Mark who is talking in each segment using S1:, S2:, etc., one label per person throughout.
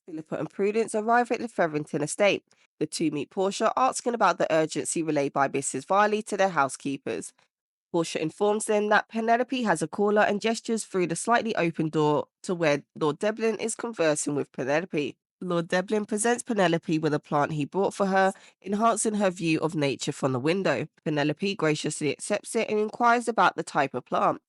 S1: Philippa and Prudence arrive at the Featherington estate. The two meet Portia, asking about the urgency relayed by Mrs. Varley to their housekeepers. Portia informs them that Penelope has a caller and gestures through the slightly open door to where Lord Deblin is conversing with Penelope. Lord Deblin presents Penelope with a plant he brought for her, enhancing her view of nature from the window. Penelope graciously accepts it and inquires about the type of plant.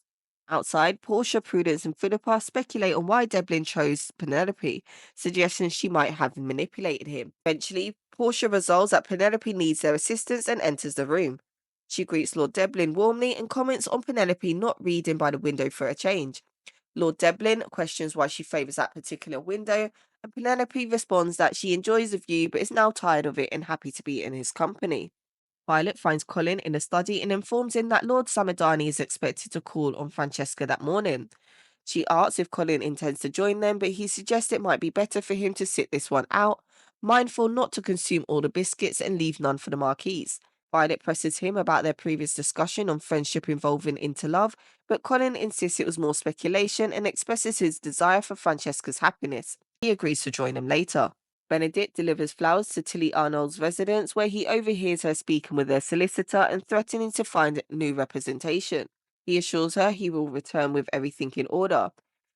S1: Outside, Portia, Prudence, and Philippa speculate on why Devlin chose Penelope, suggesting she might have manipulated him. Eventually, Portia resolves that Penelope needs their assistance and enters the room. She greets Lord Devlin warmly and comments on Penelope not reading by the window for a change. Lord Devlin questions why she favours that particular window, and Penelope responds that she enjoys the view but is now tired of it and happy to be in his company. Violet finds Colin in the study and informs him that Lord Samadani is expected to call on Francesca that morning. She asks if Colin intends to join them, but he suggests it might be better for him to sit this one out, mindful not to consume all the biscuits and leave none for the Marquise. Violet presses him about their previous discussion on friendship evolving into love, but Colin insists it was more speculation and expresses his desire for Francesca's happiness. He agrees to join them later. Benedict delivers flowers to Tilly Arnold's residence, where he overhears her speaking with their solicitor and threatening to find new representation. He assures her he will return with everything in order.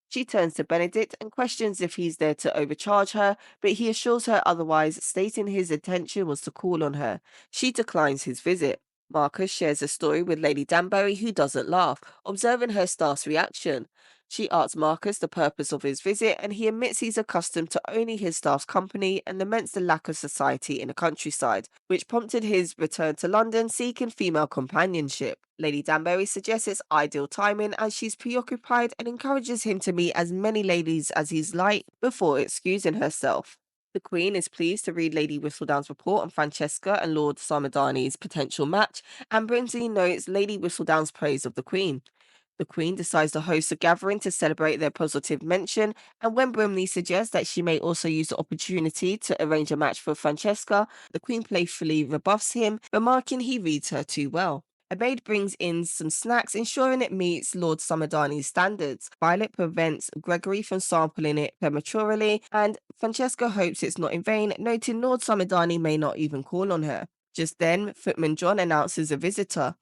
S1: She turns to Benedict and questions if he's there to overcharge her, but he assures her otherwise, stating his intention was to call on her. She declines his visit. Marcus shares a story with Lady Danbury, who doesn't laugh, observing her staff's reaction. She asks Marcus the purpose of his visit, and he admits he's accustomed to only his staff's company and laments the lack of society in the countryside, which prompted his return to London seeking female companionship. Lady Danbury suggests it's ideal timing as she's preoccupied and encourages him to meet as many ladies as he's like before excusing herself. The Queen is pleased to read Lady Whistledown's report on Francesca and Lord Samadani's potential match, and Brinsley notes Lady Whistledown's praise of the Queen. The Queen decides to host a gathering to celebrate their positive mention, and when Brimley suggests that she may also use the opportunity to arrange a match for Francesca, the Queen playfully rebuffs him, remarking he reads her too well. A maid brings in some snacks, ensuring it meets Lord Samadani's standards. Violet prevents Gregory from sampling it prematurely, and Francesca hopes it's not in vain, noting Lord Samadani may not even call on her. Just then, Footman John announces a visitor.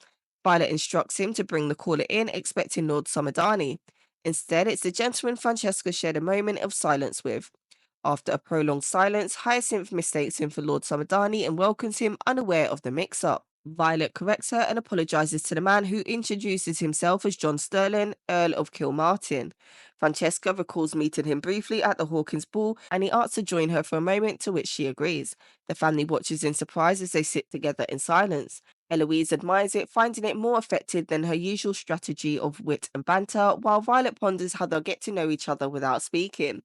S1: Violet instructs him to bring the caller in, expecting Lord Samadani. Instead, it's the gentleman Francesca shared a moment of silence with. After a prolonged silence, Hyacinth mistakes him for Lord Samadani and welcomes him, unaware of the mix-up. Violet corrects her and apologizes to the man, who introduces himself as John Sterling, Earl of Kilmartin. Francesca recalls meeting him briefly at the Hawkins ball, and he asks to join her for a moment, to which she agrees. The family watches in surprise as they sit together in silence. Eloise admires it, finding it more effective than her usual strategy of wit and banter, while Violet ponders how they'll get to know each other without speaking.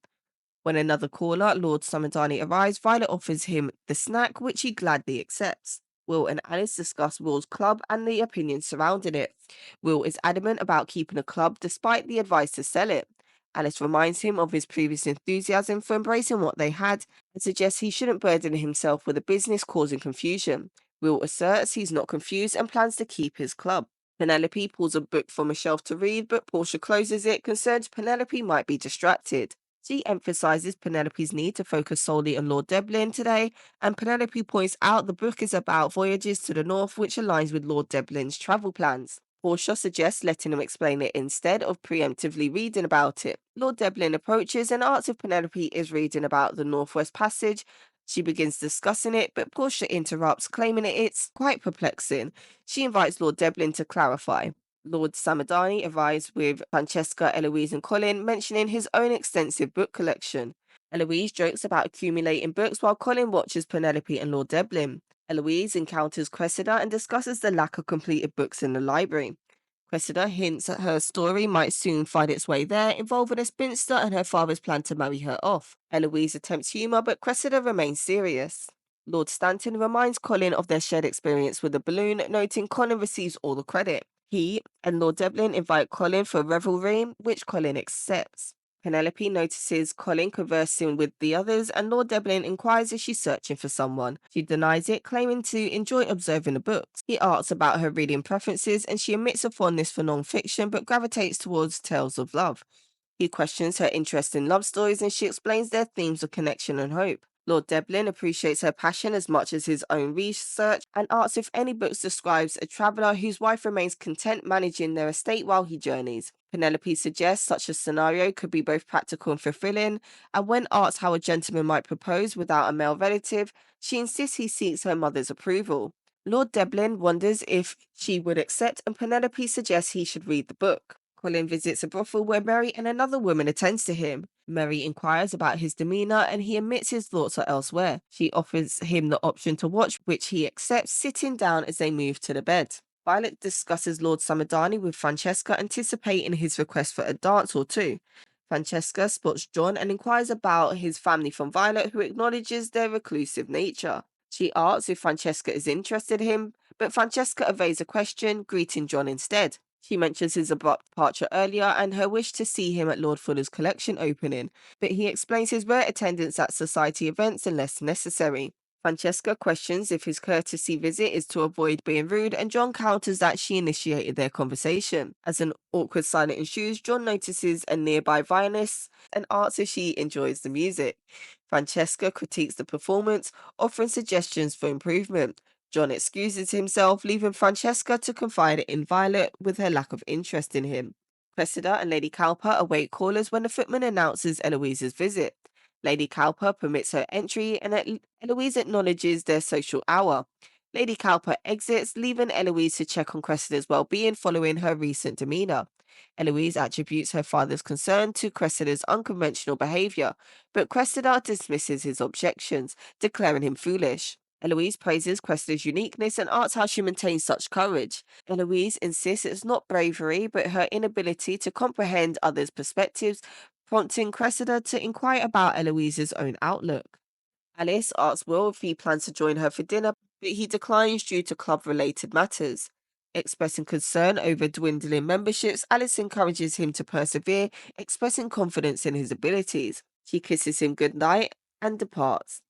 S1: When another caller, Lord Samadani, arrives, Violet offers him the snack, which he gladly accepts. Will and Alice discuss Will's club and the opinions surrounding it. Will is adamant about keeping a club despite the advice to sell it. Alice reminds him of his previous enthusiasm for embracing what they had and suggests he shouldn't burden himself with a business causing confusion. Will asserts he's not confused and plans to keep his club. Penelope pulls a book from a shelf to read, but Portia closes it, concerned Penelope might be distracted. She emphasizes Penelope's need to focus solely on Lord Deblin today, and Penelope points out the book is about voyages to the north, which aligns with Lord Deblin's travel plans. Portia suggests letting him explain it instead of preemptively reading about it. Lord Deblin approaches and asks if Penelope is reading about the Northwest Passage. She begins discussing it, but Portia interrupts, claiming it's quite perplexing. She invites Lord Deblin to clarify. Lord Samadani arrives with Francesca, Eloise, and Colin, mentioning his own extensive book collection. Eloise jokes about accumulating books while Colin watches Penelope and Lord Deblin. Eloise encounters Cressida and discusses the lack of completed books in the library. Cressida hints that her story might soon find its way there, involving a spinster and her father's plan to marry her off. Eloise attempts humour, but Cressida remains serious. Lord Stanton reminds Colin of their shared experience with the balloon, noting Colin receives all the credit. He and Lord Deblin invite Colin for a revelry, which Colin accepts. Penelope notices Colin conversing with the others, and Lord Deblin inquires if she's searching for someone. She denies it, claiming to enjoy observing the books. He asks about her reading preferences, and she admits a fondness for non-fiction but gravitates towards tales of love. He questions her interest in love stories and she explains their themes of connection and hope. Lord Deblin appreciates her passion as much as his own research and asks if any books describes a traveller whose wife remains content managing their estate while he journeys. Penelope suggests such a scenario could be both practical and fulfilling, and when asked how a gentleman might propose without a male relative, she insists he seeks her mother's approval. Lord Deblin wonders if she would accept, and Penelope suggests he should read the book. Colin visits a brothel where Mary and another woman attends to him. Mary inquires about his demeanour and he admits his thoughts are elsewhere. She offers him the option to watch, which he accepts, sitting down as they move to the bed. Violet discusses Lord Samudani with Francesca, anticipating his request for a dance or two. Francesca spots John and inquires about his family from Violet, who acknowledges their reclusive nature. She asks if Francesca is interested in him, but Francesca evades a question, greeting John instead. She mentions his abrupt departure earlier and her wish to see him at Lord Fuller's collection opening, but he explains his rare attendance at society events unless necessary. Francesca questions if his courtesy visit is to avoid being rude, and John counters that she initiated their conversation. As an awkward silence ensues, John notices a nearby violinist and asks if she enjoys the music. Francesca critiques the performance, offering suggestions for improvement. John excuses himself, leaving Francesca to confide in Violet with her lack of interest in him. Cressida and Lady Cowper await callers when the footman announces Eloise's visit. Lady Cowper permits her entry and Eloise acknowledges their social hour. Lady Cowper exits, leaving Eloise to check on Cressida's well-being following her recent demeanour. Eloise attributes her father's concern to Cressida's unconventional behaviour, but Cressida dismisses his objections, declaring him foolish. Eloise praises Cressida's uniqueness and asks how she maintains such courage. Eloise insists it's not bravery, but her inability to comprehend others' perspectives, prompting Cressida to inquire about Eloise's own outlook. Alice asks Will if he plans to join her for dinner, but he declines due to club-related matters. Expressing concern over dwindling memberships, Alice encourages him to persevere, expressing confidence in his abilities. She kisses him goodnight and departs.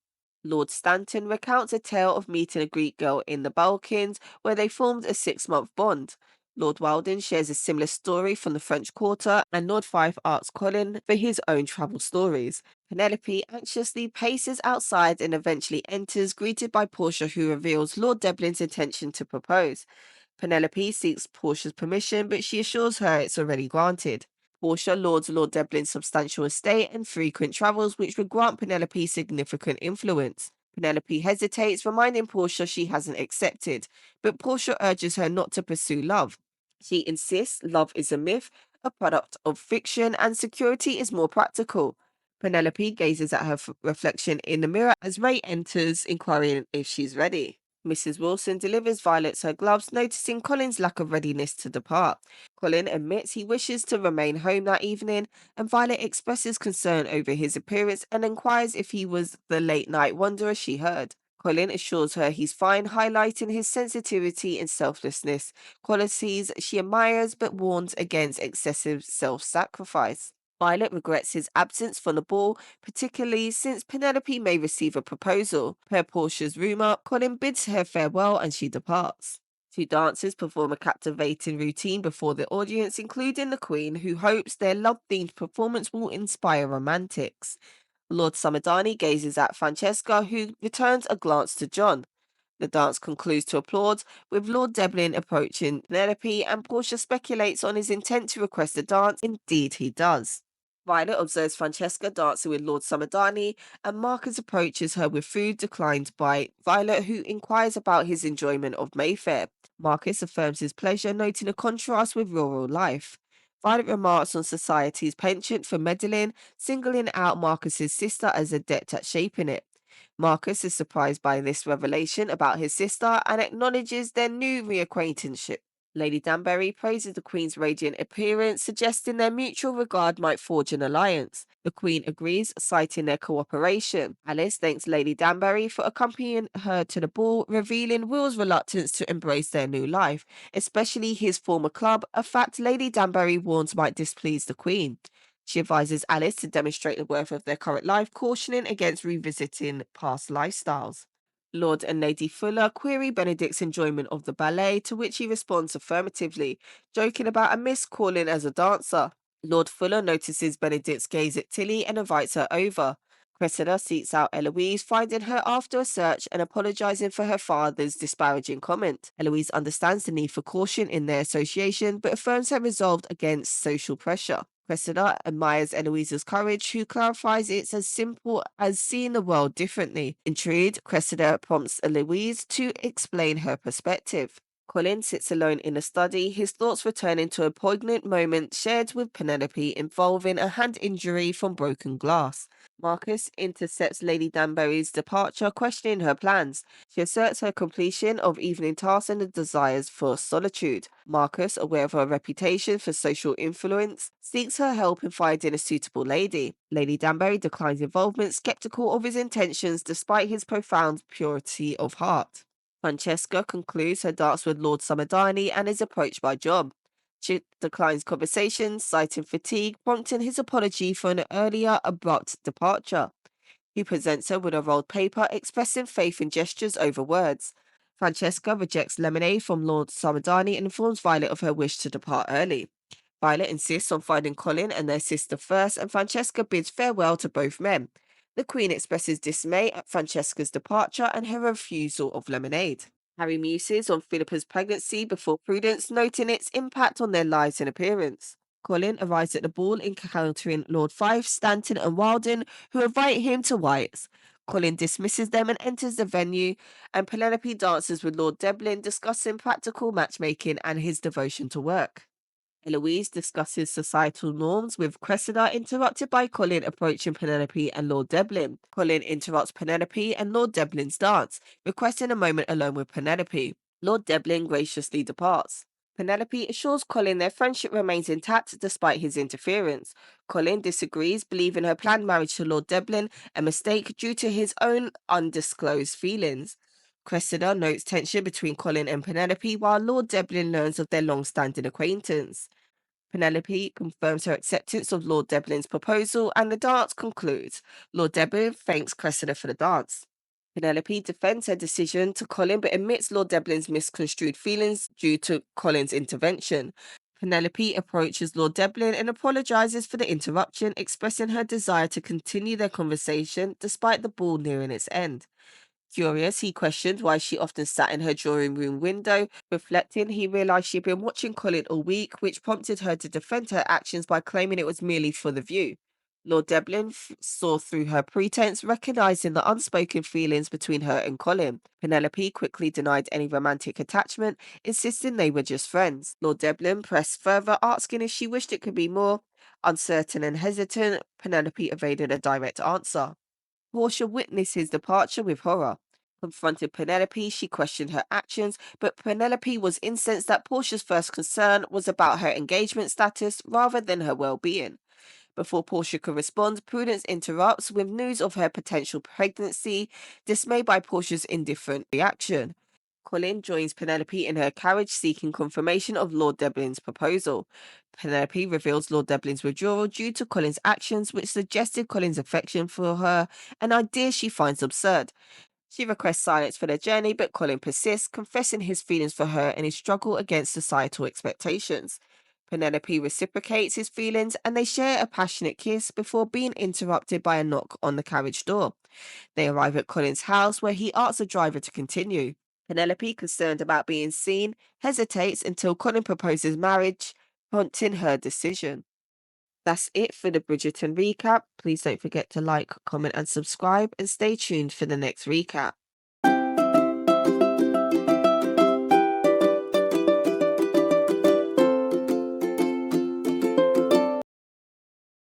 S1: Lord Stanton recounts a tale of meeting a Greek girl in the Balkans where they formed a 6-month bond. Lord Walden shares a similar story from the French Quarter, and Lord Fife asks Colin for his own travel stories. Penelope anxiously paces outside and eventually enters, greeted by Portia, who reveals Lord Deblin's intention to propose. Penelope seeks Portia's permission, but she assures her it's already granted. Portia lauds Lord Deblin's substantial estate and frequent travels, which would grant Penelope significant influence. Penelope hesitates, reminding Portia she hasn't accepted, but Portia urges her not to pursue love. She insists love is a myth, a product of fiction, and security is more practical. Penelope gazes at her reflection in the mirror as Ray enters, inquiring if she's ready. Mrs. Wilson delivers Violet her gloves, noticing Colin's lack of readiness to depart. Colin admits he wishes to remain home that evening, and Violet expresses concern over his appearance and inquires if he was the late night wanderer she heard. Colin assures her he's fine, highlighting his sensitivity and selflessness, qualities she admires but warns against excessive self-sacrifice. Violet regrets his absence from the ball, particularly since Penelope may receive a proposal. Per Portia's rumour, Colin bids her farewell and she departs. Two dancers perform a captivating routine before the audience, including the Queen, who hopes their love-themed performance will inspire romantics. Lord Samudani gazes at Francesca, who returns a glance to John. The dance concludes to applause, with Lord Deblin approaching Penelope, and Portia speculates on his intent to request a dance. Indeed, he does. Violet observes Francesca dancing with Lord Samudani, and Marcus approaches her with food declined by Violet, who inquires about his enjoyment of Mayfair. Marcus affirms his pleasure, noting a contrast with rural life. Violet remarks on society's penchant for meddling, singling out Marcus's sister as adept at shaping it. Marcus is surprised by this revelation about his sister and acknowledges their new reacquaintanceship. Lady Danbury praises the Queen's radiant appearance, suggesting their mutual regard might forge an alliance. The Queen agrees, citing their cooperation. Alice thanks Lady Danbury for accompanying her to the ball, revealing Will's reluctance to embrace their new life, especially his former club, a fact Lady Danbury warns might displease the Queen. She advises Alice to demonstrate the worth of their current life, cautioning against revisiting past lifestyles. Lord and Lady Fuller query Benedict's enjoyment of the ballet, to which he responds affirmatively, joking about a miss Colin as a dancer. Lord Fuller notices Benedict's gaze at Tilly and invites her over. Cressida seeks out Eloise, finding her after a search and apologizing for her father's disparaging comment. Eloise understands the need for caution in their association, but affirms her resolve against social pressure. Cressida admires Eloise's courage, who clarifies it's as simple as seeing the world differently. Intrigued, Cressida prompts Eloise to explain her perspective. Colin sits alone in the study, his thoughts returning to a poignant moment shared with Penelope involving a hand injury from broken glass. Marcus intercepts Lady Danbury's departure, questioning her plans. She asserts her completion of evening tasks and the desires for solitude. Marcus, aware of her reputation for social influence, seeks her help in finding a suitable lady. Lady Danbury declines involvement, skeptical of his intentions despite his profound purity of heart. Francesca concludes her dance with Lord Summerdarney and is approached by John. She declines conversation, citing fatigue, prompting his apology for an earlier abrupt departure. He presents her with a rolled paper, expressing faith in gestures over words. Francesca rejects lemonade from Lord Summerdarney and informs Violet of her wish to depart early. Violet insists on finding Colin and their sister first, and Francesca bids farewell to both men. The Queen expresses dismay at Francesca's departure and her refusal of lemonade. Harry muses on Philippa's pregnancy before Prudence, noting its impact on their lives and appearance. Colin arrives at the ball encountering Lord Fife, Stanton, and Walden, who invite him to White's. Colin dismisses them and enters the venue, and Penelope dances with Lord Deblin, discussing practical matchmaking and his devotion to work. Eloise discusses societal norms with Cressida, interrupted by Colin approaching Penelope and Lord Deblin. Colin interrupts Penelope and Lord Deblin's dance, requesting a moment alone with Penelope. Lord Deblin graciously departs. Penelope assures Colin their friendship remains intact despite his interference. Colin disagrees, believing her planned marriage to Lord Deblin a mistake due to his own undisclosed feelings. Cressida notes tension between Colin and Penelope, while Lord Deblin learns of their long-standing acquaintance. Penelope confirms her acceptance of Lord Deblin's proposal, and the dance concludes. Lord Deblin thanks Cressida for the dance. Penelope defends her decision to Colin, but admits Lord Deblin's misconstrued feelings due to Colin's intervention. Penelope approaches Lord Deblin and apologizes for the interruption, expressing her desire to continue their conversation despite the ball nearing its end. Curious, he questioned why she often sat in her drawing room window. Reflecting, he realized she'd been watching Colin all week, which prompted her to defend her actions by claiming it was merely for the view. Lord Deblin saw through her pretense, recognizing the unspoken feelings between her and Colin. Penelope quickly denied any romantic attachment, insisting they were just friends. Lord Deblin pressed further, asking if she wished it could be more. Uncertain and hesitant, Penelope evaded a direct answer. Portia witnessed his departure with horror. Confronted Penelope, she questioned her actions, but Penelope was incensed that Portia's first concern was about her engagement status rather than her well-being. Before Portia could respond, Prudence interrupts with news of her potential pregnancy, dismayed by Portia's indifferent reaction. Colin joins Penelope in her carriage, seeking confirmation of Lord Deblin's proposal. Penelope reveals Lord Deblin's withdrawal due to Colin's actions, which suggested Colin's affection for her, an idea she finds absurd. She requests silence for their journey, but Colin persists, confessing his feelings for her and his struggle against societal expectations. Penelope reciprocates his feelings and they share a passionate kiss before being interrupted by a knock on the carriage door. They arrive at Colin's house where he asks the driver to continue. Penelope, concerned about being seen, hesitates until Colin proposes marriage, prompting her decision. That's it for the Bridgerton recap. Please don't forget to like, comment, and subscribe, and stay tuned for the next recap.